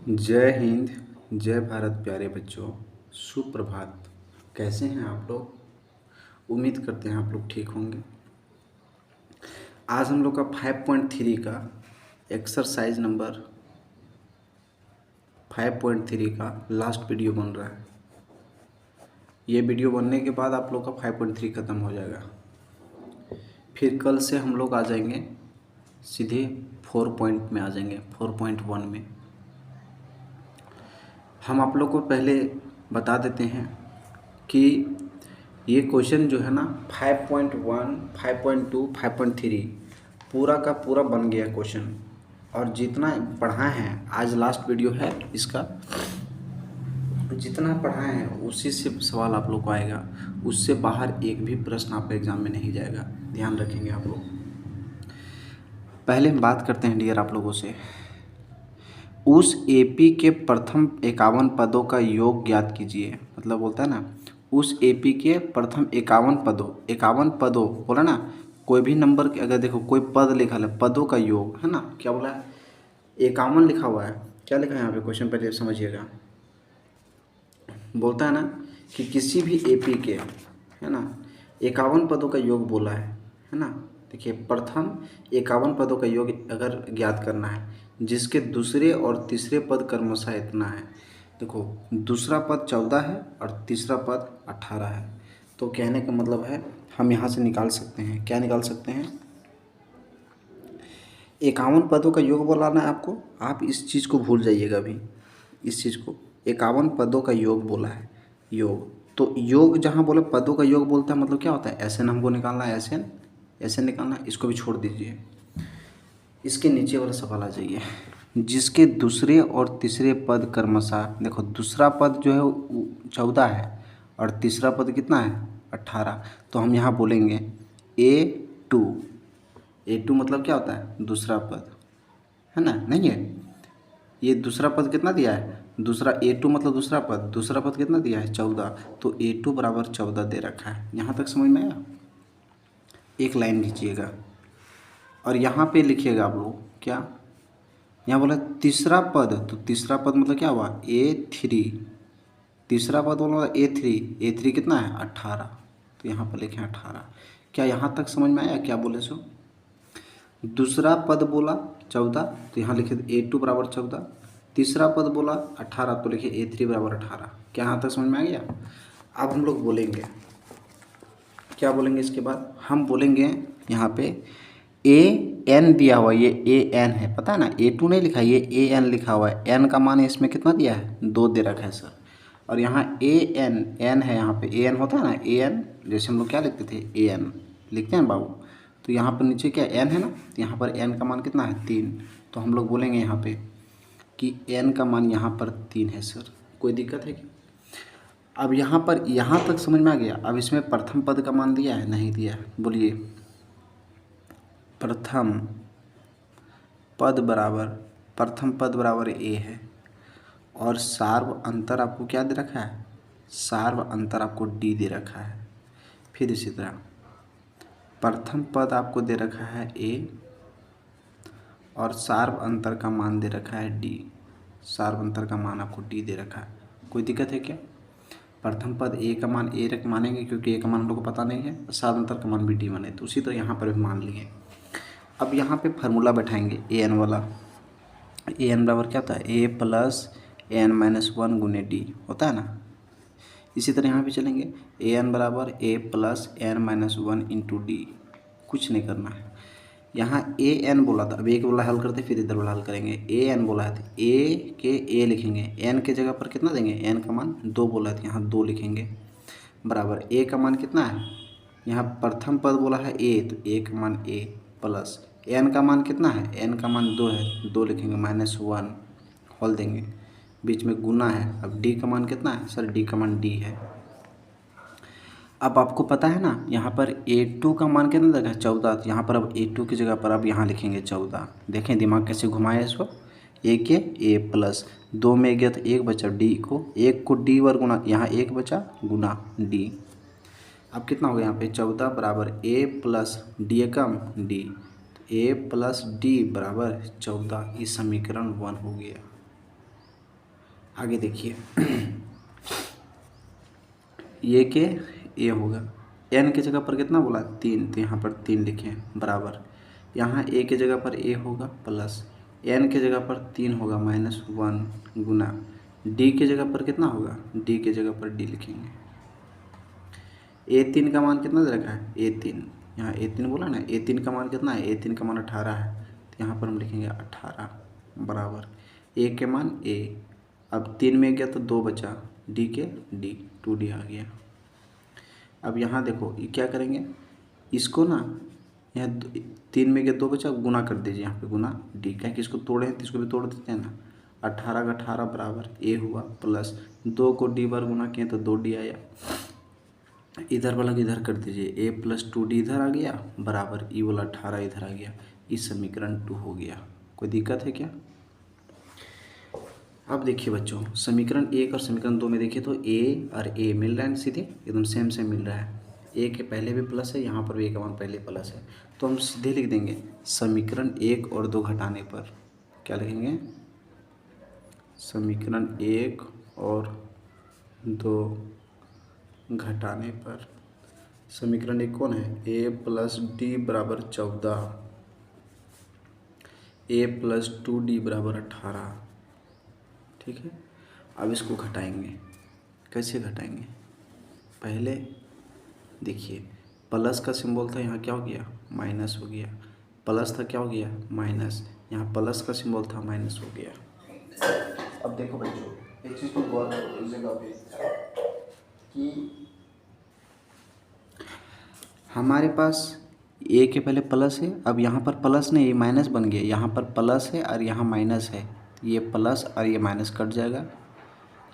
जय हिंद। जय भारत प्यारे बच्चों। सुप्रभात। कैसे हैं आप लोग? उम्मीद करते हैं आप लोग ठीक होंगे। आज हम लोग का 5.3 का एक्सरसाइज नंबर 5.3 का लास्ट वीडियो बन रहा है। ये वीडियो बनने के बाद आप लोग का 5.3 ख़त्म हो जाएगा। फिर कल से हम लोग आ जाएंगे सीधे 4 पॉइंट में आ जाएंगे, 4.1 में। हम आप लोग को पहले बता देते हैं कि ये क्वेश्चन जो है ना 5.1, 5.2, 5.3 पूरा का पूरा बन गया क्वेश्चन। और जितना पढ़ाए हैं, आज लास्ट वीडियो है इसका, जितना पढ़ाए हैं उसी से सवाल आप लोग को आएगा। उससे बाहर एक भी प्रश्न आपके एग्ज़ाम में नहीं जाएगा, ध्यान रखेंगे आप लोग। पहले हम बात करते हैं डियर आप लोगों से। उस एपी के प्रथम 51 पदों का योग ज्ञात कीजिए। मतलब बोलता है ना, उस एपी के प्रथम 51 पदों बोला ना, कोई भी नंबर के अगर देखो कोई पद लिखा है, पदों का योग है ना, क्या बोला है? 51 लिखा हुआ है। क्या लिखा है यहाँ पे क्वेश्चन पहले समझिएगा। बोलता है ना कि किसी भी एपी के है ना 51 पदों का योग बोला है ना। देखिए, प्रथम 51 पदों का योग अगर ज्ञात करना है, जिसके दूसरे और तीसरे पद क्रमशः इतना है। देखो, दूसरा पद 14 है और तीसरा पद 18 है। तो कहने का मतलब है हम यहाँ से निकाल सकते हैं, क्या निकाल सकते हैं? 51 पदों का योग बोलाना है आपको। आप इस चीज़ को भूल जाइएगा अभी, इस चीज़ को। 51 पदों का योग बोला है, योग। तो योग जहाँ बोले पदों का योग बोलता है, मतलब क्या होता है? एस एन हमको निकालना है, एस एन, एस एन निकालना है। इसको भी छोड़ दीजिए, इसके नीचे वाला सवाल आ जाइए। जिसके दूसरे और तीसरे पद क्रमशः, देखो दूसरा पद जो है 14 है और तीसरा पद कितना है? 18। तो हम यहाँ बोलेंगे A2। A2 मतलब क्या होता है? दूसरा पद, है ना? नहीं है, ये दूसरा पद कितना दिया है? दूसरा A2 मतलब दूसरा पद कितना दिया है? 14। तो A2 बराबर 14 दे रखा है। यहाँ तक समझ में आया? एक लाइन खींचिएगा और यहाँ पे लिखिएगा आप लोग क्या, यहाँ बोला तीसरा पद, तो तीसरा पद मतलब क्या हुआ? A3। तीसरा पद बोला A3, A3 कितना है? 18। तो यहाँ पर लिखें 18। क्या यहाँ तक समझ में आया? क्या बोले सो? दूसरा पद बोला 14, तो यहाँ लिखे A2 बराबर 14। तीसरा पद बोला 18, तो लिखे A3 बराबर 18। क्या यहाँ तक समझ में आ गया? अब हम लोग बोलेंगे, क्या बोलेंगे इसके बाद? हम बोलेंगे यहाँ पे AN दिया हुआ, ये AN है, पता है ना? A2 नहीं लिखा है, ये AN लिखा हुआ है। N का मान इसमें कितना दिया है? 2 दे रखा है सर। और यहाँ N है, यहाँ पे AN होता है ना, AN जैसे हम लोग क्या लिखते थे? AN लिखते हैं बाबू। तो यहाँ पर नीचे क्या N है ना, तो यहाँ पर N का मान कितना है? 3। तो हम लोग बोलेंगे यहाँ पे कि N का मान यहाँ पर 3 है सर। कोई दिक्कत है क्या? अब यहाँ पर यहाँ तक समझ में आ गया। अब इसमें प्रथम पद का मान दिया है? नहीं दिया है। बोलिए, प्रथम पद बराबर A है। और सार्व अंतर आपको क्या दे रखा है? सार्व अंतर आपको D दे रखा है। फिर इसी तरह प्रथम पद आपको दे रखा है A और सार्व अंतर का मान दे रखा है D। सार्व अंतर का मान आपको D दे रखा है। कोई दिक्कत है क्या? प्रथम पद A का मान A रख मानेंगे, क्योंकि A का मान हम लोग को पता नहीं है। सार्व अंतर का मान भी D माने, तो उसी तरह यहाँ पर भी मान लिए। अब यहाँ पे फार्मूला बैठाएंगे AN वाला। AN बराबर क्या होता है? A प्लस N-1 गुने D होता है ना। इसी तरह यहाँ पे चलेंगे, AN बराबर A plus N-1 into D। कुछ नहीं करना है। यहाँ AN बोला था, अब एक वाला हल करते फिर इधर वाला हल करेंगे। AN बोला है तो A के A लिखेंगे, N के जगह पर कितना देंगे? N का मान 2 बोला है तो यहाँ 2 लिखेंगे। बराबर A का मान कितना है? यहाँ प्रथम पद बोला है A, तो A का मान A प्लस N का मान कितना है? N का मान 2 है, 2 लिखेंगे, -1 हल देंगे, बीच में गुना है। अब D का मान कितना है सर? D का मान D है। अब आपको पता है ना, यहाँ पर A2 का मान कितना देगा? 14। तो यहाँ पर अब A2 की जगह पर अब यहाँ लिखेंगे 14। देखें दिमाग कैसे घुमाए इसको। A के A प्लस 2 में गया तो 1 बचा, D को 1 को D वर्ग गुना, यहाँ 1 बचा गुना D। अब कितना हो गया यहाँ पे? 14 बराबर A plus D Ekam D। A plus D बराबर 14। इस समीकरण 1 हो गया। आगे देखिए ये के ए होगा, एन की जगह पर कितना बोला 3, तो यहाँ पर 3 लिखें बराबर, यहाँ ए की जगह पर ए होगा प्लस एन की जगह पर 3 होगा -1 गुना डी की जगह पर कितना होगा, डी की जगह पर डी लिखेंगे। A3 का मान कितना दे रखा है, A3, यहाँ A3 बोला ना, A3 का मान कितना है, A3 का मान 18 है, तो यहाँ पर हम लिखेंगे 18 बराबर ए के मान ए, अब 3 में गया तो 2 बचा, डी के डी, 2D आ गया। अब यहाँ देखो ये क्या करेंगे, इसको ना यहाँ 3 में गया 2 बचा, गुना कर दीजिए, यहाँ पे गुना डी, क्या कि इसको तोड़े हैं तो इसको भी तोड़ देते हैं ना, 18 का 18 बराबर ए हुआ प्लस 2 को डी बार गुना किए तो 2D आया, इधर वाला इधर कर दीजिए, ए प्लस 2D इधर आ गया बराबर ई वाला 18 इधर आ गया, इस समीकरण 2 हो गया। कोई दिक्कत है क्या? अब देखिए बच्चों, समीकरण 1 और समीकरण 2 में देखिए तो ए और ए मिल रहा है, सीधे एकदम सेम सेम मिल रहा है, ए के पहले भी प्लस है, यहाँ पर भी ए का मान पहले प्लस है, तो हम सीधे लिख देंगे समीकरण 1 और 2 घटाने पर क्या लिखेंगे, समीकरण 1 और 2 घटाने पर समीकरण 1 कौन है, ए प्लस डी बराबर 14, ए प्लस 2D बराबर 18, ठीक है। अब इसको घटाएंगे, कैसे घटाएंगे, पहले देखिए प्लस का सिंबल था, यहाँ क्या हो गया माइनस हो गया, प्लस था क्या हो गया माइनस, यहाँ प्लस का सिंबल था माइनस हो गया। अब देखो बच्चों एक चीज़ को गौर करो इस जगह पे कि हमारे पास ए के पहले प्लस है, अब यहाँ पर प्लस नहीं ये माइनस बन गया, यहाँ पर प्लस है और यहाँ माइनस है, ये प्लस और ये माइनस कट जाएगा,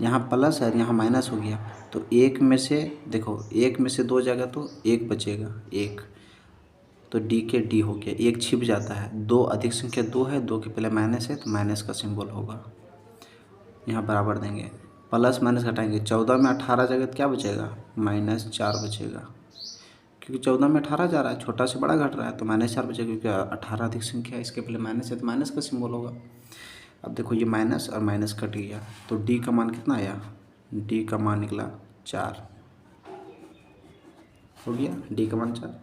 यहाँ प्लस है और यहाँ माइनस हो गया, तो एक में से देखो, एक में से 2 जाएगा तो एक बचेगा, एक तो डी के डी हो गया, एक छिप जाता है, 2 अधिक संख्या 2 है, 2 के पहले माइनस है तो माइनस का सिंबल होगा, यहाँ बराबर देंगे, प्लस माइनस घटाएंगे, 14 में 18 जाएगा तो क्या बचेगा -4 बचेगा, क्योंकि 14 में 18 जा रहा है, छोटा से बड़ा घट रहा है तो -4 बचेगा, क्योंकि 18 अधिक संख्या है, इसके पहले माइनस है तो माइनस का सिंबल होगा। अब देखो ये माइनस और माइनस कट गया, तो डी का मान कितना आया, डी का मान निकला 4 हो गया, डी का मान 4।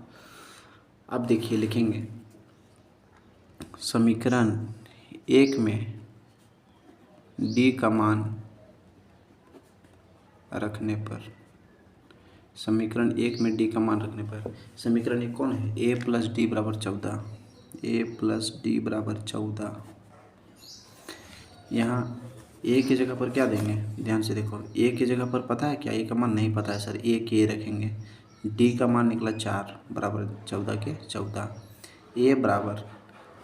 अब देखिए लिखेंगे समीकरण 1 में डी का मान रखने पर, समीकरण 1 में डी का मान रखने पर, समीकरण 1 कौन है, ए प्लस डी बराबर 14, ए प्लस डी बराबर 14, यहाँ ए की जगह पर क्या देंगे, ध्यान से देखो, ए की जगह पर पता है क्या, ए का मान नहीं पता है सर, ए के रखेंगे, डी का मान निकला 4 बराबर 14 के 14, ए बराबर,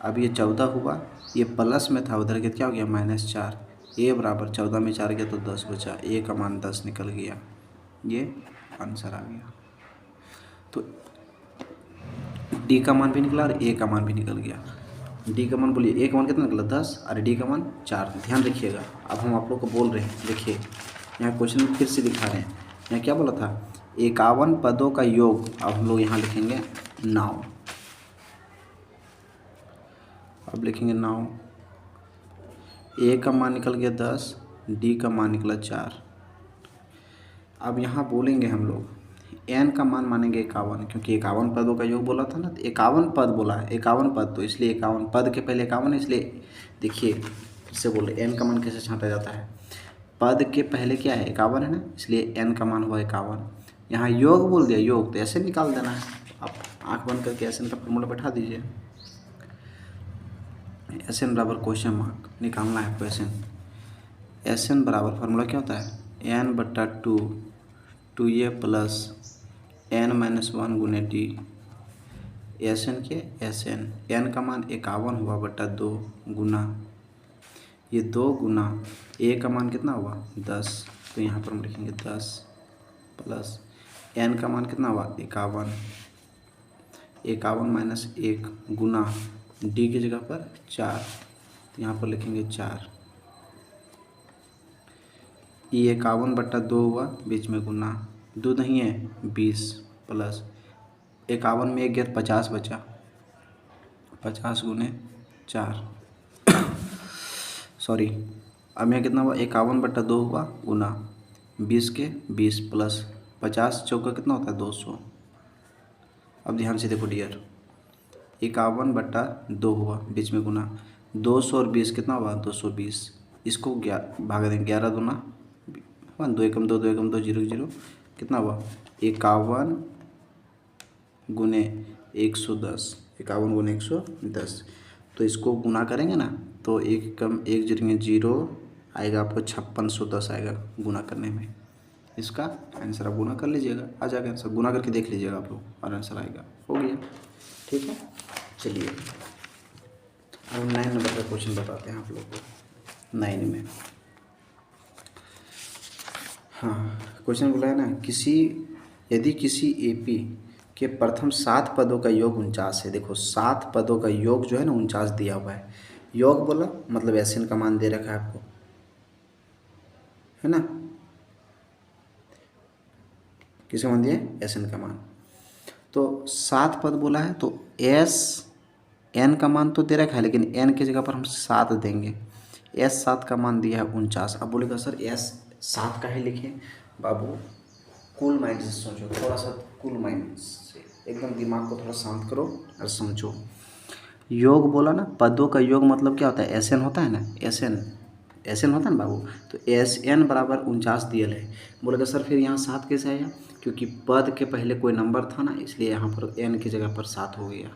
अब ये 14 हुआ, ये प्लस में था उधर के क्या हो गया -4, ए बराबर 14 में 4 गया तो 10 बचा, ए का मान 10 निकल गया, ये आंसर आ गया। तो डी का मान भी निकला और ए का मान भी निकल गया, डी का मान बोलिए, ए का मान कितना निकला 10 और डी का मान 4, ध्यान रखिएगा। अब हम आप लोग को बोल रहे हैं, देखिए यहाँ क्वेश्चन में फिर से दिखा रहे हैं, यहाँ क्या बोला था 51 पदों का योग, अब हम लोग यहाँ लिखेंगे 9, अब लिखेंगे 9, ए का मान निकल गया 10, डी का मान निकला 4, अब यहाँ बोलेंगे हम लोग एन का मान मानेंगे 51, क्योंकि 51 पदों का योग बोला था ना, तो 51 पद बोला है, 51 पद, तो इसलिए 51 पद के पहले 51 है, इसलिए देखिए फिर से बोल रहे एन का मान कैसे छांटा जाता है, पद के पहले क्या है 51 है ना, इसलिए एन का मान हुआ 51, यहाँ योग बोल दिया, योग तो ऐसे निकाल देना है, आप आँख बंद करके एस एन का फॉर्मूला बैठा दीजिए, एस एन बराबर क्वेश्चन मार्क निकालना है आपको, एस एन बराबर फार्मूला क्या होता है n/2 2a प्लस n-1 गुने डी, एस एन के एस एन, एन का मान 51 हुआ बटा 2 गुना, ये 2 गुना ए का मान कितना हुआ 10, तो यहाँ पर हम लिखेंगे 10 प्लस एन का मान कितना हुआ 51, 51 माइनस 1 गुना डी की जगह पर 4, तो यहाँ पर लिखेंगे 4, ये 51/2 हुआ, बीच में गुना, 2 नहीं है 20 प्लस 51 में 1 गया 50 बचा, 50 गुने 4 सॉरी अब यहाँ कितना हुआ 51/2 हुआ गुना 20 के 20 प्लस 50 चौका कितना होता है 200। अब ध्यान से देखो डियर, 51/2 हुआ बीच में गुना 200 और 20 कितना हुआ 220। इसको भाग दें 11 दूना 2 एकम 2 2 एकम 2 0 0 कितना हुआ 51 गुने 110। 51 गुने 110 तो इसको गुना करेंगे ना तो एक कम एक जुड़ेंगे 0 आएगा आपको 5610 आएगा गुना करने में। इसका आंसर आप गुना कर लीजिएगा, आ जाएगा आंसर, गुना करके देख लीजिएगा आप लोग और आंसर आएगा। हो गया, ठीक है। चलिए अब 9 नंबर का क्वेश्चन बताते हैं आप लोग को। 9 में हाँ क्वेश्चन बोला है ना, यदि किसी एपी के प्रथम 7 पदों का योग 49 है। देखो 7 पदों का योग जो है ना 49 दिया हुआ है। योग बोला मतलब एसएन का मान दे रखा है आपको, है ना, किसका मान दिया है एसएन का मान। तो 7 पद बोला है तो एस एन का मान तो दे रखा है लेकिन एन की जगह पर हम 7 देंगे। एस 7 का मान दिया है 49। अब बोलेगा सर एस 7 का ही लिखें। बाबू कूल माइंड से सोचो, थोड़ा सा कूल माइंड से एकदम दिमाग को थोड़ा शांत करो और समझो। योग बोला ना, पदों का योग मतलब क्या होता है एस एन होता है ना, एस एन होता है ना बाबू। तो एस एन बराबर 49 दिया है। बोलेगा सर फिर यहाँ 7 कैसे आया, क्योंकि पद के पहले कोई नंबर था ना इसलिए यहाँ पर एन की जगह पर 7 हो गया।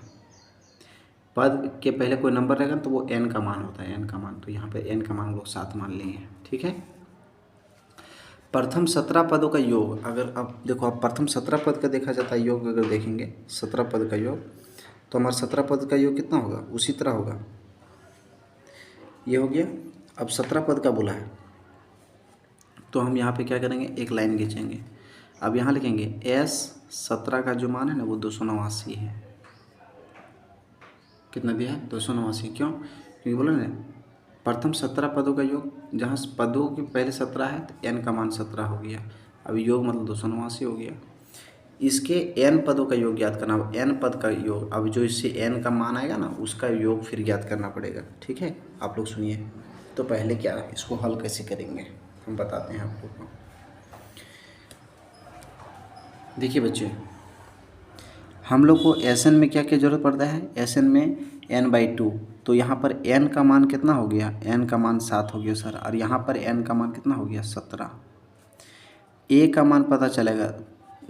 पद के पहले कोई नंबर रहेगा तो वो एन का मान होता है, एन का मान, तो यहाँ पे एन का मान हम लोग 7 मान लेंगे, ठीक है। प्रथम 17 पदों का योग, अगर अब देखो अब प्रथम 17 पद का देखा जाता है योग, अगर देखेंगे 17 पद का योग तो हमारा 17 पद का योग कितना होगा, उसी तरह होगा। ये हो गया। अब 17 पद का बोला है तो हम यहाँ पे क्या करेंगे, एक लाइन खींचेंगे। अब यहाँ लिखेंगे एस 17 का जो मान है ना वो 289 है। कितना दिया है 289। क्यों, क्योंकि बोला ना प्रथम 17 पदों का योग, जहाँ पदों के पहले 17 है तो एन का मान 17 हो गया। अब योग मतलब 289 हो गया। इसके एन पदों का योग ज्ञात करना। अब एन पद का योग, अब जो इससे एन का मान आएगा ना उसका योग फिर ज्ञात करना पड़ेगा, ठीक है। आप लोग सुनिए, तो पहले क्या इसको हल कैसे करेंगे हम बताते हैं आप लोग को। देखिए बच्चे, हम लोग को एस एन में क्या क्या जरूरत पड़ता है, एस एन में n/2। तो यहाँ पर n का मान कितना हो गया, n का मान 7 हो गया सर, और यहाँ पर n का मान कितना हो गया 17। a का मान पता चलेगा,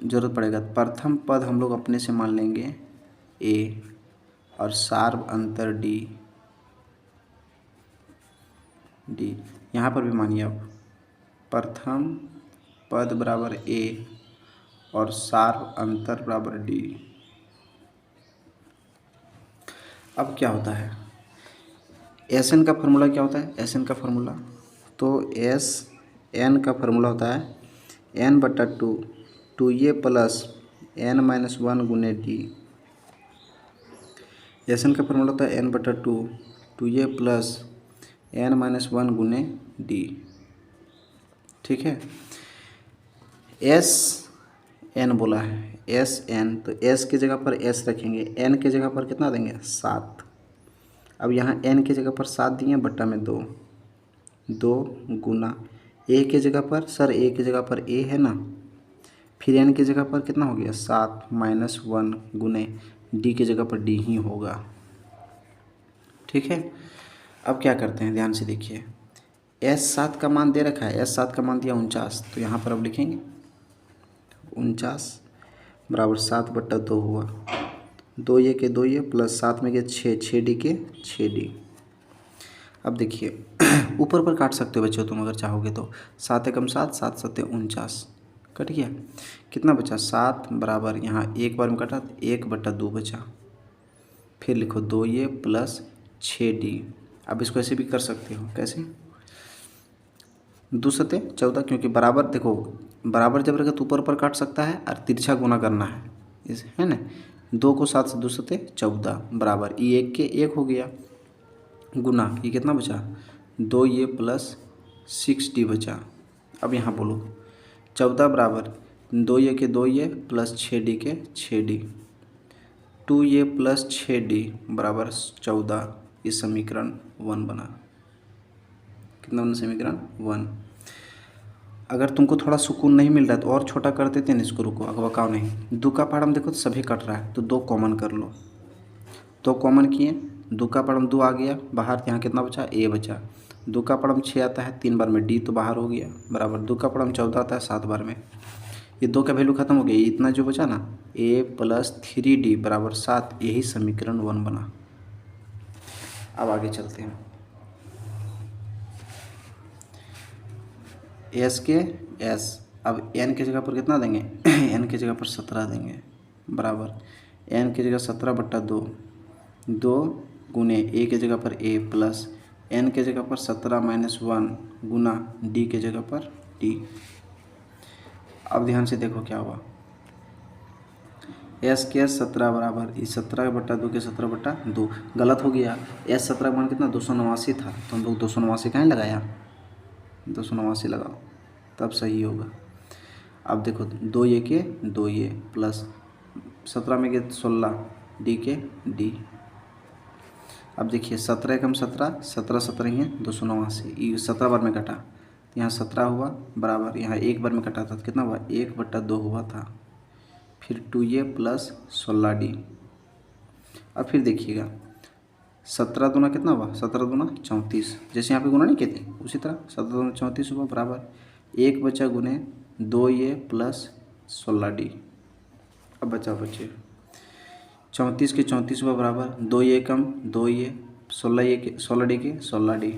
जरूरत पड़ेगा। प्रथम पद हम लोग अपने से मान लेंगे a और सार्व अंतर d। यहाँ पर भी मानिए अब प्रथम पद बराबर a और सार्व अंतर बराबर d। अब क्या होता है, एस एन का फार्मूला क्या होता है, एस एन का फार्मूला, तो एस एन का फार्मूला होता है n/2 2a प्लस n-1 गुने डी। एस एन का फार्मूला होता है n/2 2a प्लस n-1 गुने डी, ठीक है। एस एन बोला है, एस एन, तो एस की जगह पर एस रखेंगे, एन की जगह पर कितना देंगे 7। अब यहाँ एन की जगह पर 7 दिए बट्टा में 2 गुना ए की जगह पर, सर ए की जगह पर ए है ना, फिर एन की जगह पर कितना हो गया 7 -1 गुने डी की जगह पर डी ही होगा, ठीक है। अब क्या करते हैं ध्यान से देखिए, एस 7 का मान दे रखा है, एस 7 का मान दिया 49, तो यहाँ पर अब लिखेंगे 49 बराबर 7/2 हुआ, 2 ये के 2 ये प्लस 7 में के 6 डी के 6 डी। अब देखिए ऊपर पर काट सकते हो बच्चों तुम अगर चाहोगे तो, 7 एकम 7 7 7 49 कट गया, कितना बचा 7 बराबर, यहाँ एक बार में कटा 1/2 बचा, फिर लिखो 2 ये प्लस 6 डी। अब इसको ऐसे भी कर सकते हो, कैसे 2 सते 14, क्योंकि बराबर देखो बराबर जब रहेगा तो ऊपर पर काट सकता है और तिरछा गुना करना है, इस है ना। 2 को 7 से 2 सते 14 बराबर ये 1 के 1 हो गया गुना ये कितना बचा 2 ये प्लस 6d बचा। अब यहाँ बोलो 14 बराबर 2 ये के 2 ये प्लस 6d के 6d, 2 ये प्लस 6d बराबर 14। इस समीकरण 1 बना, कितना बना समीकरण 1। अगर तुमको थोड़ा सुकून नहीं मिल रहा है तो और छोटा कर देते हैं इसको, रुको अकबकाओ नहीं। 2 का पहाड़ हम देखो तो सभी कट रहा है तो 2 कॉमन कर लो, 2 कॉमन किए, 2 का पहाड़ 2 आ गया बाहर, यहाँ कितना बचा a बचा। 2 का पहाड़ 6 आता है 3 बार में, d तो बाहर हो गया बराबर। 2 का पहाड़ 14 आता है 7 बार में, ये 2 का वैल्यू खत्म हो गया, इतना जो बचा ना a + 3d बराबर 7, यही समीकरण 1 बना। अब आगे चलते हैं, s के s, अब n की जगह पर कितना देंगे n की जगह पर 17 देंगे बराबर, n की जगह 17/2, 2 गुने a की जगह पर a प्लस n की जगह पर 17 - 1 गुना d की जगह पर d। अब ध्यान से देखो क्या हुआ, s के s 17 बराबर इस 17/2 के 17/2, गलत हो गया। s 17 का मान कितना 289 था, तो हम लोग 289 कहाँ लगाया, 289 लगाओ तब सही होगा। अब देखो 2 ये के 2 ये प्लस 17 में के 16 डी के डी। अब देखिए 17 एकम 17, 17 17 ही है 289, ये 17 बार में कटा, यहाँ 17 हुआ बराबर, यहाँ 1 बार में कटा था तो कितना हुआ 1/2 हुआ था, फिर 2a प्लस 16d। अब फिर देखिएगा 17 दूना कितना हुआ, 17 दूना 34, जैसे यहाँ पे गुना नहीं किए थे उसी तरह 17 दूना 34 हुआ बराबर 1 बचा गुने 2a प्लस 16d। अब बचा बचे 34 के 34 हुआ बराबर 2a कम 2a 16a के 16d के 16d,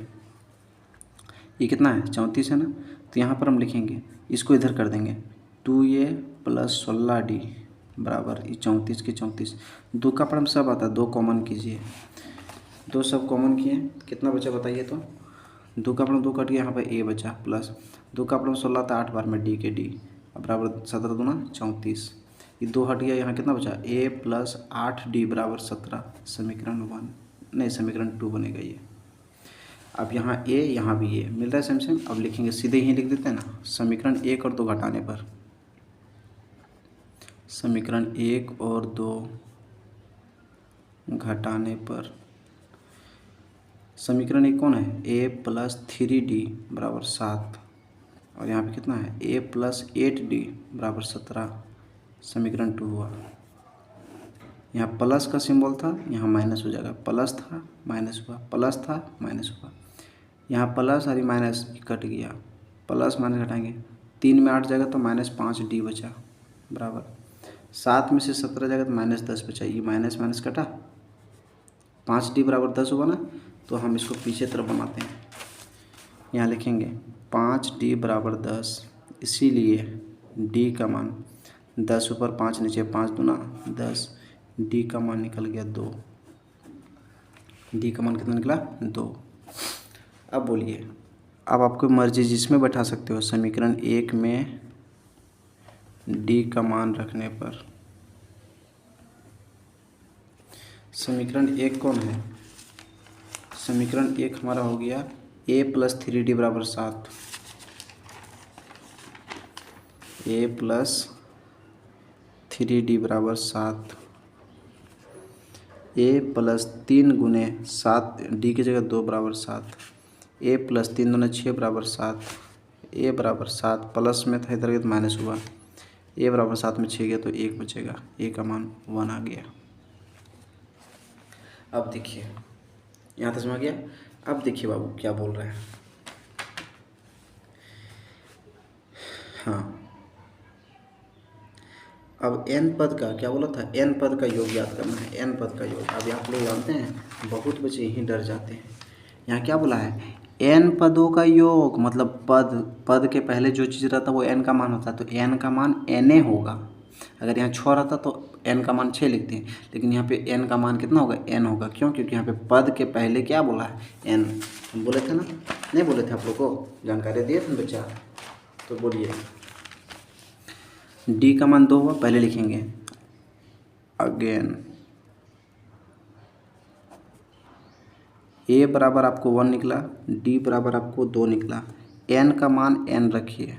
ये कितना है 34 है ना, तो यहाँ पर हम लिखेंगे इसको इधर कर देंगे 2a प्लस 16d बराबर ये 34 के 34, 2 का पढ़म सब आता है 2 कॉमन कीजिए, 2 सब कॉमन किए कितना बचा बताइए, तो 2 का पढ़म 2 कट गया, यहाँ पर a बचा प्लस 2 का पढ़म 16 था 8 बार में d के d बराबर 17 दूना 34, ये 2 हट गया, यहाँ कितना बचा a प्लस 8d बराबर 17, समीकरण 1 नहीं समीकरण 2 बनेगा ये। अब यहाँ a यहाँ भी a मिल रहा है सेम सेम, अब लिखेंगे सीधे ही लिख देते हैं ना, समीकरण 1 और 2 घटाने पर, समीकरण 1 और 2 घटाने पर समीकरण 1 कौन है a प्लस 3d बराबर 7, और यहाँ पे कितना है a प्लस 8d बराबर 17, समीकरण 2 हुआ। यहाँ प्लस का सिंबल था यहाँ माइनस हो जाएगा, प्लस था माइनस हुआ, प्लस था माइनस हुआ, यहाँ प्लस और माइनस कट गया, प्लस माइनस घटाएंगे 3 में 8 जाएगा तो -5d बचा बराबर 7 में से 17 जाएगा तो -10 बचा, ये माइनस माइनस कटा 5d बराबर 10 हुआ ना, तो हम इसको पीछे तरफ बनाते हैं, यहाँ लिखेंगे 5d बराबर 10, इसीलिए d का मान 10 ऊपर 5 नीचे 5 दूना 10, d का मान निकल गया 2, d का मान कितना निकला 2। अब बोलिए, अब आपको मर्जी जिसमें बैठा सकते हो, समीकरण 1 में d का मान रखने पर, समीकरण 1 कौन है, समीकरण 1 हमारा हो गया a प्लस 3d बराबर 7, a प्लस 3d बराबर 7, a प्लस 3 गुने 7 d की जगह 2 बराबर 7, a प्लस 3 दूना 6 बराबर 7, a बराबर 7 प्लस में था इधर गया तो माइनस हुआ, a बराबर 7 में 6 गया तो 1 बचेगा, a का मान 1 आ गया। अब देखिए यहाँ तक समझ गया। अब देखिए बाबू क्या बोल रहे हैं, हाँ अब n पद का क्या बोला था, n पद का योग याद करना है, n पद का योग। अब आप लोग जानते हैं बहुत बच्चे यहीं डर जाते हैं, यहाँ क्या बोला है n पदों का योग, मतलब पद के पहले जो चीज़ रहता है वो n का मान होता है, तो n का मान na होगा। अगर यहाँ 6 रहता तो n का मान 6 लिखते हैं, लेकिन यहाँ पे n का मान कितना होगा n होगा, क्यों, क्योंकि यहाँ पे पद के पहले क्या बोला है n, हम बोले थे ना, नहीं बोले थे आप लोग को, जानकारी दिए थे बच्चा, तो बोलिए d का मान 2 हुआ, पहले लिखेंगे अगेन a बराबर आपको 1 निकला, d बराबर आपको 2 निकला, n का मान n रखिए,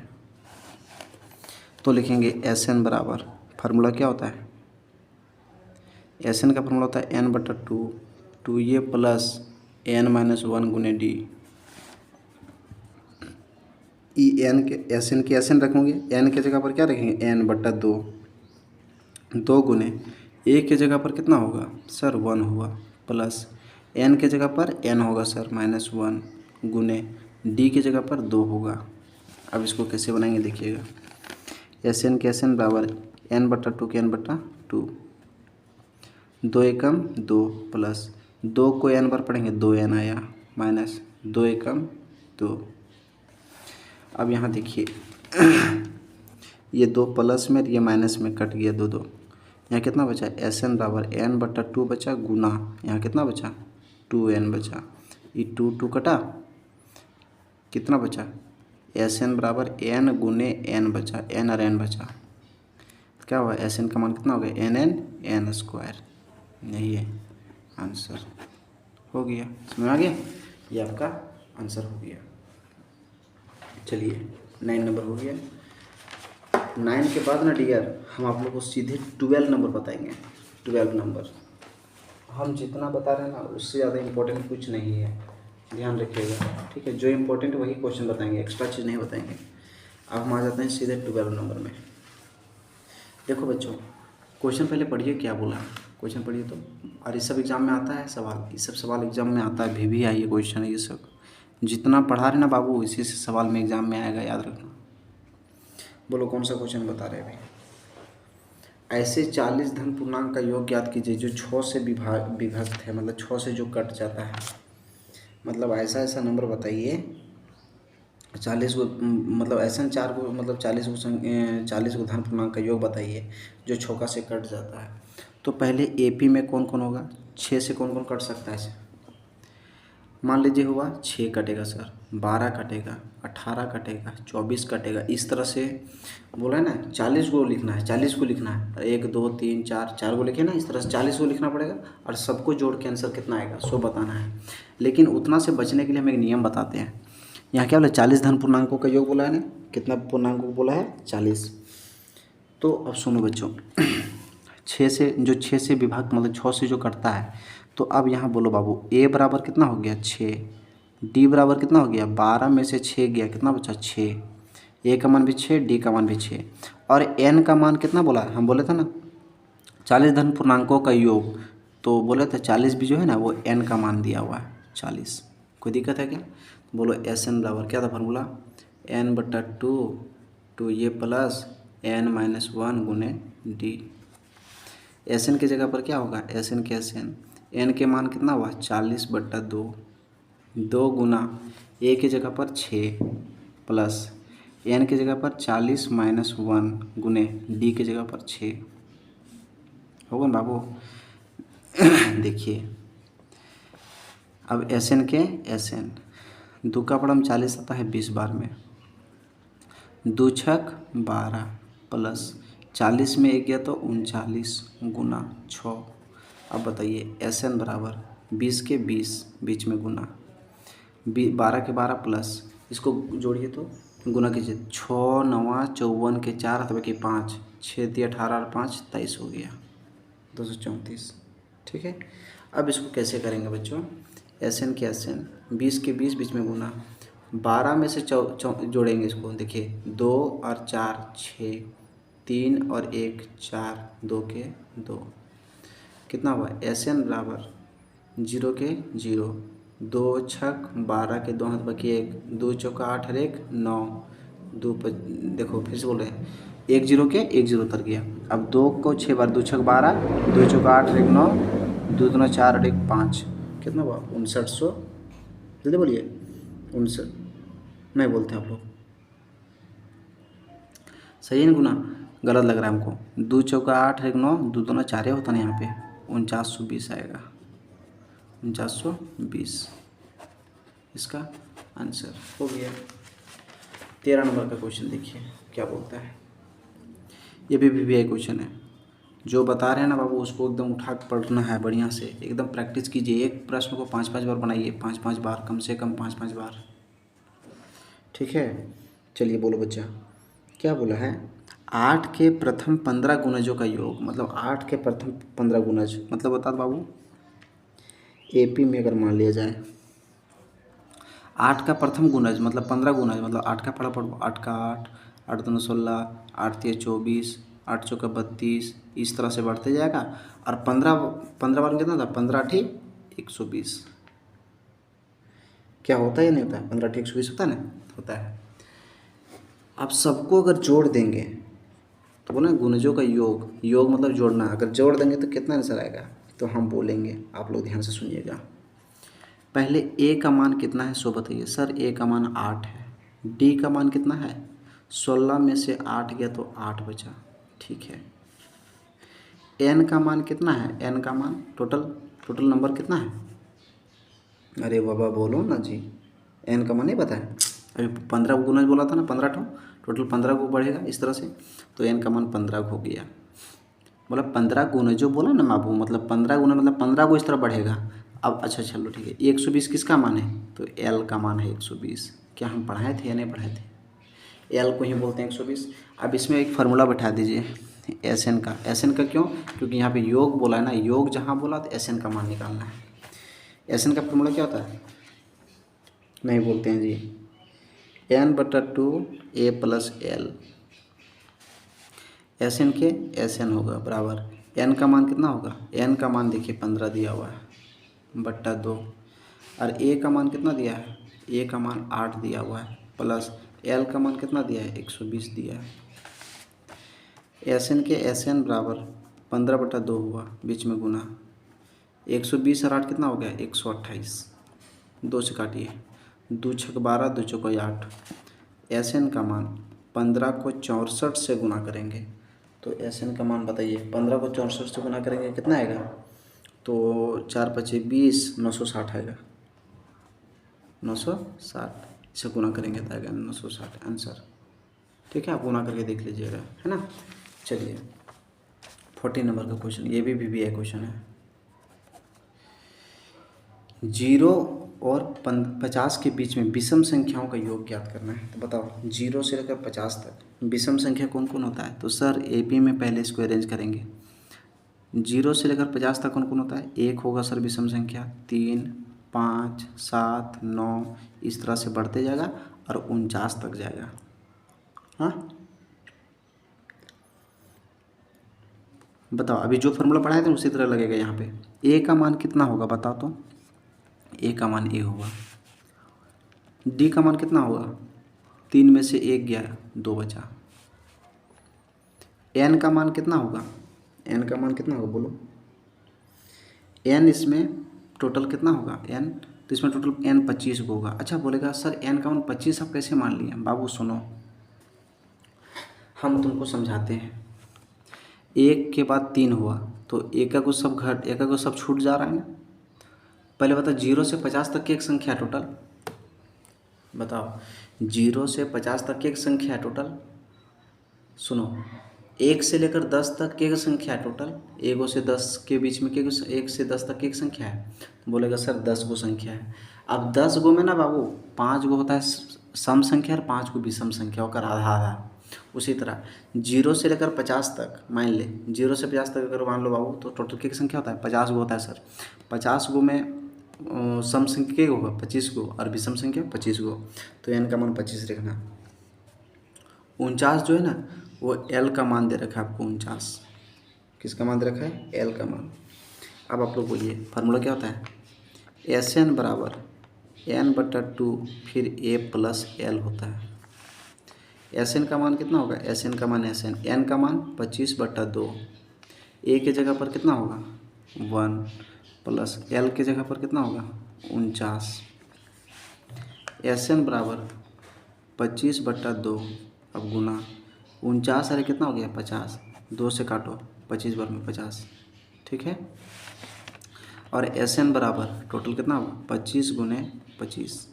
तो लिखेंगे Sn बराबर, फार्मूला क्या होता है Sn का फार्मूला होता है n/2, 2a प्लस n - 1 गुने d ई एन के एस एन के एस एन रखोगे, एन के जगह पर क्या रखेंगे एन बट्टा दो, दो गुने ए के जगह पर कितना होगा सर 1 हुआ, प्लस एन के जगह पर एन होगा सर -1 गुने डी की जगह पर 2 होगा। अब इसको कैसे बनाएंगे देखिएगा, एस एन के एस एन बराबर एन बट्टा टू के एन बट्टा टू, 2 एकम 2 प्लस 2 को एन बार पढ़ेंगे 2 एन आया माइनस 2 एकम 2। अब यहाँ देखिए ये 2 प्लस में ये माइनस में कट गया 2 2, यहाँ कितना बचा एस एन बराबर एन बट्टा 2 बचा गुना यहाँ कितना बचा 2n बचा, ये 2 2 कटा कितना बचा एस एन बराबर एन गुने एन बचा, एन और एन बचा, क्या हुआ एस एन का मान कितना हो गया एन एन एन स्क्वायर, यही है आंसर हो गया। समझ आ गया, ये आपका आंसर हो गया। चलिए 9 नंबर हो गया। 9 के बाद ना डियर हम आप लोग को सीधे 12 नंबर बताएंगे। 12 नंबर हम जितना बता रहे हैं ना उससे ज़्यादा इम्पोर्टेंट कुछ नहीं है, ध्यान रखिएगा ठीक है। जो इम्पोर्टेंट वही क्वेश्चन बताएंगे, एक्स्ट्रा चीज़ नहीं बताएंगे। अब हम आ जाते हैं सीधे 12 नंबर में। देखो बच्चों क्वेश्चन पहले पढ़िए क्या बोला, क्वेश्चन पढ़िए तो, और ये सब एग्जाम में आता है सवाल, ये सब सवाल एग्जाम में आता है, भी आई है क्वेश्चन, ये सब जितना पढ़ा रहे ना बाबू इसी से सवाल में एग्जाम में आएगा, याद रखना। बोलो कौन सा क्वेश्चन बता रहे हैं अभी। ऐसे 40 धन पूर्णांक का योग ज्ञात कीजिए जो 6 से विभक्त है, मतलब 6 से जो कट जाता है, मतलब ऐसा ऐसा नंबर बताइए 40 को, मतलब ऐसा 4 को, मतलब 40 को धन पूर्णांक का योग बताइए जो 6 से कट जाता है। तो पहले एपी में कौन कौन होगा, 6 से कौन कौन कट सकता है। मान लीजिए हुआ 6 कटेगा सर, 12 कटेगा, 18 कटेगा, 24 कटेगा, इस तरह से बोला है ना 40 को लिखना है, 40 को लिखना है, 1 2 3 4 4 को लिखे ना, इस तरह से 40 को लिखना पड़ेगा और सबको जोड़ के आंसर कितना आएगा 100 बताना है। लेकिन उतना से बचने के लिए हम एक नियम बताते हैं। यहाँ क्या बोला 40 धन पूर्णांकों का योग बोला है ना, कितना पूर्णांकों को बोला है 40। तो अब सुनो बच्चों 6 से जो 6 से विभाग मतलब 6 से जो कटता है, तो अब यहाँ बोलो बाबू ए बराबर कितना हो गया 6, डी बराबर कितना हो गया 12 में से 6 गया कितना बचा 6, ए का मान भी 6 डी का मान भी 6, और एन का मान कितना बोला हम बोले थे ना 40 धन पूर्णांकों का योग, तो बोले थे 40 भी जो है ना वो एन का मान दिया हुआ है 40। कोई दिक्कत है क्या। बोलो एस एन बराबर क्या था फार्मूला एन बट्टा टू ये प्लस एन माइनस 1 गुने डी। एस एन की जगह पर क्या होगा एस एन के एस एन के मान कितना हुआ 40 बट्टा 2, 2 गुना ए की जगह पर 6 प्लस एन की जगह पर 40 माइनस 1 गुने डी की जगह पर 6 होगा ना बाबू। देखिए अब एस एन के एस एन 2 का पढ़म 40 आता है 20 बार में, 2 छक 12 प्लस 40 में 1 गया तो 39 गुना 6। अब बताइए एस एन बराबर 20 के 20 बीच में गुना 12 के 12 प्लस इसको जोड़िए तो गुना कीजिए 6 9 54 के 4 अथवा के 5 6 × 18 और 5 23 हो गया 234। ठीक है। अब इसको कैसे करेंगे बच्चों एस एन के एस एन 20 के 20 बीच में गुना 12 में से जोड़ेंगे इसको, देखिए 2 और 4 6 3 और 1 4 2 के 2 कितना हुआ एस एन बराबर 0 के 0 2 छक 12 के 2 हाथ बाकी 1 2 चौका 8 और 1 9 2 देखो फिर से बोल रहे हैं 1 0 के 1 0 उतर गया। अब 2 को 6 बार 2 छक 12 2 चौका 8 और 1 9 2 दूना 4 और 1 5 कितना हुआ 5900। जल्दी बोलिए 59 नहीं बोलते आप लोग, सही है ना गुना, गलत लग रहा है हमको। 2 चौका 8 और 1 9 2 दूना 4 होता ना, यहाँ पे 4920 आएगा 4920 इसका आंसर हो गया। 13 नंबर का क्वेश्चन देखिए क्या बोलता है। ये भी आई क्वेश्चन है, जो बता रहे हैं ना बाबू उसको एकदम उठा कर पढ़ना है बढ़िया से, एकदम प्रैक्टिस कीजिए। एक प्रश्न को 5-5 बार बनाइए, 5-5 बार, कम से कम 5-5 बार। ठीक है। चलिए बोलो बच्चा क्या बोला है 8 के प्रथम 15 गुणजों का योग, मतलब 8 के प्रथम 15 गुणज मतलब बता दो बाबू एपी में अगर मान लिया जाए 8 का प्रथम गुणज मतलब 15 गुणज मतलब 8 का पढ़ा पढ़ो, 8 का 8, 8 दूनी 16, 8 तिया 24, 8 चौका 32, इस तरह से बढ़ते जाएगा। और 15 बार में कितना था, 15 अठी 120। क्या होता है या नहीं होता है, 15 अठी 120 होता है ना, होता है। अब सबको अगर जोड़ देंगे तो बोला गुणजों का योग, योग मतलब जोड़ना, अगर जोड़ देंगे तो कितना आंसर आएगा, तो हम बोलेंगे, आप लोग ध्यान से सुनिएगा। पहले ए का मान कितना है सो बताइए। सर ए का मान 8 है, डी का मान कितना है 16 में से 8 गया तो 8 बचा, ठीक है। एन का मान कितना है, एन का मान टोटल नंबर कितना है, अरे बाबा बोलो ना जी, एन का मान नहीं पता है। अभी 15 को गुना बोला था ना, 15 ठो, टोटल 15 को बढ़ेगा इस तरह से, तो एन का मान 15 हो गया। बोला 15 गुना जो बोला ना बाबू, मतलब 15 गुना मतलब 15 को इस तरह बढ़ेगा। अब अच्छा चलो ठीक है, 120 किसका मान है, तो एल का मान है 120। क्या हम पढ़ाए थे या नहीं पढ़ाए थे, एल को ही बोलते हैं 120। अब इसमें एक फार्मूला बैठा दीजिए एस एन का। एस एन का क्यों, क्योंकि यहाँ पे योग बोला है ना, योग जहाँ बोला तो एस एन का मान निकालना है। एस एन का फार्मूला क्या होता है, नहीं बोलते हैं जी, n/2 a + l, S N के एस एन होगा बराबर, एन का मान कितना होगा, एन का मान देखिए 15 दिया हुआ है बट्टा 2, और ए का मान कितना दिया है, ए का मान 8 दिया हुआ है, प्लस एल का मान कितना दिया है 120 दिया है। एस एन के एस एन बराबर 15/2 हुआ, बीच में गुना, 120 और 8 कितना हो गया 128, 2 से काटिए, 2 छक 12, 2 चौको 8। एस एन का मान 15 को 64 से गुना करेंगे, तो एस एन का मान बताइए, 15 को 64 से गुना करेंगे कितना आएगा, तो 4 × 5 = 20, 960 आएगा, 960 से गुना करेंगे तो आएगा 960 आंसर, ठीक है। आप गुना करके देख लीजिएगा, है ना। चलिए 14 नंबर का क्वेश्चन, ये भी VBI क्वेश्चन है। 0 और 50 के बीच में विषम संख्याओं का योग ज्ञात करना है। तो बताओ 0 से लेकर 50 तक विषम संख्या कौन कौन होता है, तो सर AP में पहले इसको अरेंज करेंगे। 0 से लेकर 50 तक कौन कौन होता है, 1 होगा सर विषम संख्या, 3, 5, 7, 9, इस तरह से बढ़ते जाएगा और 49 तक जाएगा। हाँ बताओ, अभी जो फार्मूला पढ़ाए थे उसी तरह लगेगा यहाँ पे। ए का मान कितना होगा बताओ तो, ए का मान ए होगा, डी का मान कितना होगा, 3 में से 1 गया 2 बचा। एन का मान कितना होगा, एन का मान कितना होगा बोलो, एन इसमें टोटल कितना होगा एन, तो इसमें टोटल एन 25 को होगा। अच्छा बोलेगा सर एन का मान 25 आप कैसे मान लिए, बाबू सुनो हम तुमको समझाते हैं। 1 के बाद 3 हुआ तो एक को सब छूट जा रहा है ना। पहले बताओ 0 से 50 तक की एक संख्या टोटल, बताओ 0 से 50 तक की एक संख्या टोटल, सुनो 1 से लेकर 10 तक की एक संख्या टोटल, 1 से 10 के बीच में 1 से 10 तक की एक संख्या है, बोलेगा सर 10 गो संख्या है। अब 10 गो में ना बाबू 5 गो होता है सम संख्या और 5 गो विषम संख्या होकर आधा आधा। उसी तरह 0 से लेकर 50 तक मान ले, 0 से 50 तक अगर मान लो बाबू तो टोटल की संख्या होता है 50 गो होता है सर। 50 गो में सम संख्या क्या होगा 25 गो और विषम संख्या 25 गो, तो एन का मान 25 रखना। 49 जो है ना वो एल का मान दे रखा है आपको, 49 किसका मान दे रखा है, एल का मान। अब आप लोग बोलिए फार्मूला क्या होता है, एस एन बराबर n/2 फिर a + l होता है। एस एन का मान कितना होगा, एस एन का मान एस एन, एन का मान 25/2, ए के जगह पर कितना होगा 1 प्लस एल के जगह पर कितना होगा 49। एस एन बराबर 25/2, अब गुना 49 अरे कितना हो गया 50, 2 से काटो 25 बार में 50, ठीक है। और एस एन बराबर टोटल कितना होगा 25 × 25,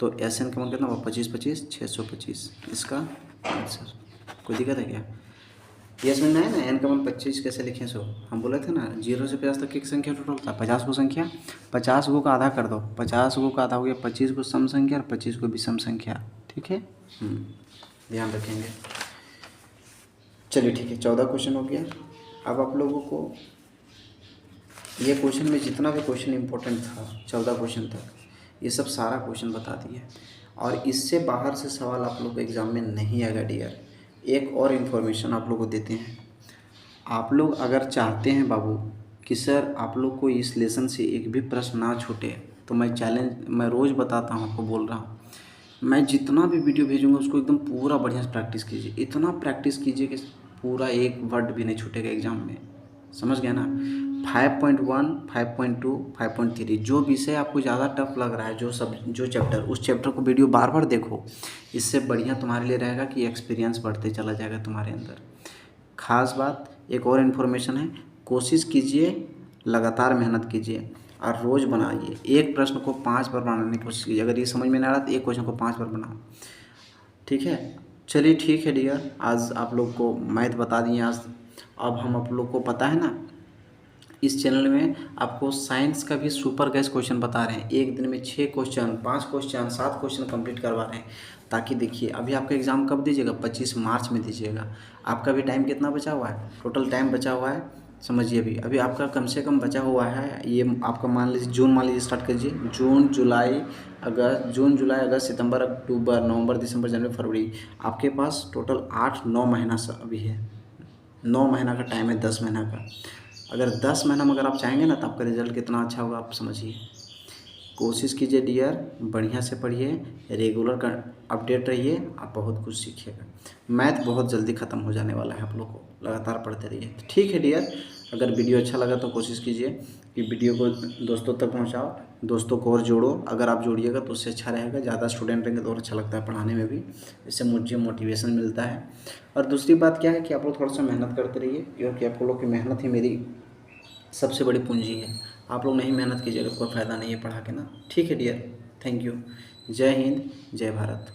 तो एस एन का मान कितना होगा 25 25 625, इसका आंसर। कोई दिक्कत है क्या, ये समझ में आया ना, एन का मान 25 कैसे लिखें सो, हम बोले थे ना 0 से 50 तक की संख्या टोटल होता है 50 गो संख्या, 50 गो का आधा कर दो, 50 गो का आधा हो गया 25 गो सम संख्या और 25 गो विषम संख्या, ठीक है। ध्यान रखेंगे। चलिए ठीक है 14 क्वेश्चन हो गया। अब आप लोगों को ये क्वेश्चन में जितना भी क्वेश्चन इंपॉर्टेंट था 14 क्वेश्चन तक, ये सब सारा क्वेश्चन बता दिए और इससे बाहर से सवाल आप लोग को एग्ज़ाम में नहीं आएगा डियर। एक और इन्फॉर्मेशन आप लोग को देते हैं, आप लोग अगर चाहते हैं बाबू कि सर आप लोग को इस लेसन से एक भी प्रश्न ना छूटे, तो मैं रोज़ बताता हूँ, आपको बोल रहा हूँ, मैं जितना भी वीडियो भेजूँगा उसको एकदम पूरा बढ़िया से प्रैक्टिस कीजिए, इतना प्रैक्टिस कीजिए कि पूरा एक वर्ड भी नहीं छूटेगा एग्ज़ाम में, समझ गए ना। 5.1, 5.2, 5.3 जो विषय आपको ज़्यादा टफ लग रहा है, जो चैप्टर, उस चैप्टर को वीडियो बार बार देखो, इससे बढ़िया तुम्हारे लिए रहेगा कि एक्सपीरियंस बढ़ते चला जाएगा तुम्हारे अंदर। खास बात एक और इन्फॉर्मेशन है, कोशिश कीजिए, लगातार मेहनत कीजिए और रोज़ बनाइए। एक प्रश्न को 5 बार बनाने की कोशिश कीजिए, अगर ये समझ में नहीं आ रहा तो एक क्वेश्चन को 5 बार बनाओ, ठीक है। चलिए ठीक है डियर, आज आप लोग को मैथ बता दिए आज। अब हम आप लोग को पता है ना, इस चैनल में आपको साइंस का भी सुपर गैस क्वेश्चन बता रहे हैं, एक दिन में 6 क्वेश्चन, 5 क्वेश्चन, 7 क्वेश्चन कंप्लीट करवा रहे हैं, ताकि देखिए अभी आपका एग्ज़ाम कब दीजिएगा, 25 मार्च में दीजिएगा। आपका भी टाइम कितना बचा हुआ है, टोटल टाइम बचा हुआ है, समझिए अभी आपका कम से कम बचा हुआ है, ये आपका मान लीजिए जून, मान लीजिए स्टार्ट कीजिए, जून जुलाई अगस्त सितंबर अक्टूबर नवंबर दिसंबर जनवरी फरवरी, आपके पास टोटल 8-9 महीना अभी है, 9 महीना का टाइम है, 10 महीना का। अगर 10 महीना में अगर आप चाहेंगे ना तो आपका रिजल्ट कितना अच्छा होगा आप समझिए। कोशिश कीजिए डियर, बढ़िया से पढ़िए, रेगुलर का अपडेट रहिए, आप बहुत कुछ सीखिएगा। मैथ बहुत जल्दी ख़त्म हो जाने वाला है, आप लोग को लगातार पढ़ते रहिए, ठीक है डियर। अगर वीडियो अच्छा लगा तो कोशिश कीजिए कि वीडियो को दोस्तों तक पहुंचाओ, दोस्तों को और जोड़ो, अगर आप जोड़िएगा तो उससे अच्छा रहेगा, ज़्यादा स्टूडेंट रहेंगे तो और अच्छा लगता है पढ़ाने में भी, इससे मुझे मोटिवेशन मिलता है। और दूसरी बात क्या है कि आप लोग थोड़ा सा मेहनत करते रहिए, क्योंकि आप लोग की मेहनत ही मेरी सबसे बड़ी पूंजी है। आप लोग नहीं मेहनत कीजिएगा कोई फ़ायदा नहीं है पढ़ा के ना, ठीक है डियर। Thank you. जय हिंद, जय भारत।